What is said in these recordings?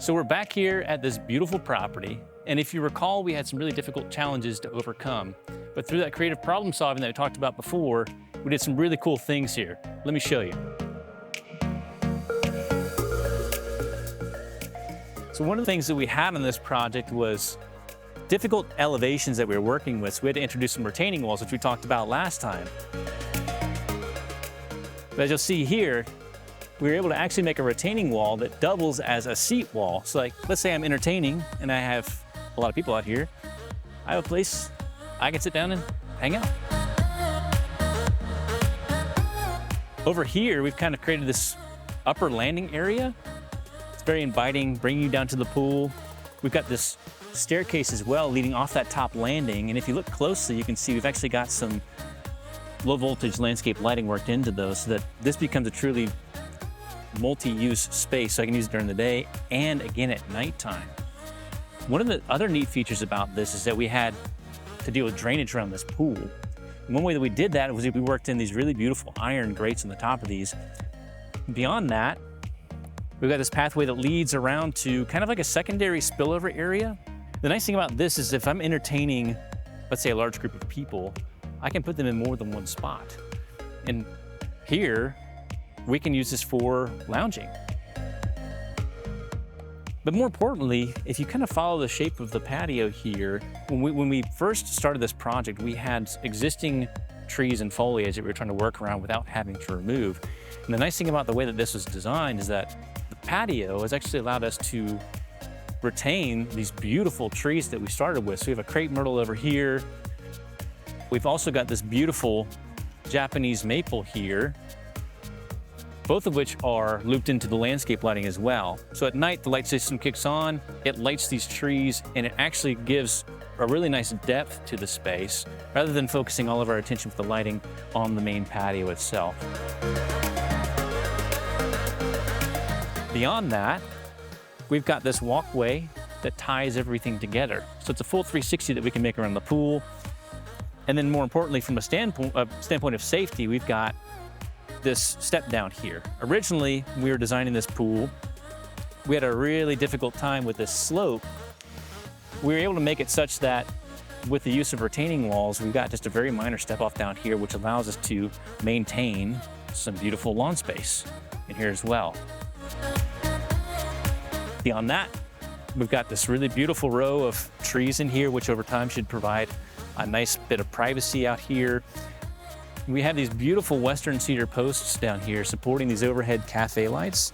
So we're back here at this beautiful property, and if you recall, we had some really difficult challenges to overcome. But through that creative problem solving that we talked about before, we did some really cool things here. Let me show you. So one of the things that we had on this project was difficult elevations that we were working with, so we had to introduce some retaining walls, which we talked about last time. But as you'll see here, we were able to actually make a retaining wall that doubles as a seat wall. So like, let's say I'm entertaining and I have a lot of people out here. I have a place I can sit down and hang out. Over here, we've kind of created this upper landing area. It's very inviting, bringing you down to the pool. We've got this staircase as well leading off that top landing. And if you look closely, you can see we've actually got some low voltage landscape lighting worked into those so that this becomes a truly multi-use space, so I can use it during the day and again at nighttime. One of the other neat features about this is that we had to deal with drainage around this pool. And one way that we did that was we worked in these really beautiful iron grates on the top of these. Beyond that, we've got this pathway that leads around to kind of like a secondary spillover area. The nice thing about this is if I'm entertaining, let's say a large group of people, I can put them in more than one spot. And here, we can use this for lounging. But more importantly, if you kind of follow the shape of the patio here, when we first started this project, we had existing trees and foliage that we were trying to work around without having to remove. And the nice thing about the way that this was designed is that the patio has actually allowed us to retain these beautiful trees that we started with. So we have a crepe myrtle over here. We've also got this beautiful Japanese maple here, both of which are looped into the landscape lighting as well. So at night, the light system kicks on, it lights these trees, and it actually gives a really nice depth to the space, rather than focusing all of our attention with the lighting on the main patio itself. Beyond that, we've got this walkway that ties everything together. So it's a full 360 that we can make around the pool. And then more importantly, from a standpoint of safety, we've got this step down here. Originally, we were designing this pool. We had a really difficult time with this slope. We were able to make it such that with the use of retaining walls, we've got just a very minor step off down here, which allows us to maintain some beautiful lawn space in here as well. Beyond that, we've got this really beautiful row of trees in here, which over time should provide a nice bit of privacy out here. We have these beautiful Western cedar posts down here supporting these overhead cafe lights,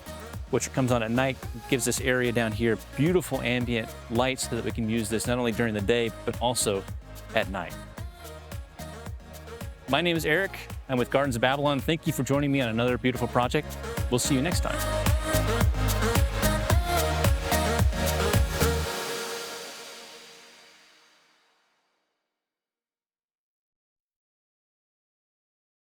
which comes on at night, gives this area down here beautiful ambient light so that we can use this not only during the day, but also at night. My name is Eric. I'm with Gardens of Babylon. Thank you for joining me on another beautiful project. We'll see you next time.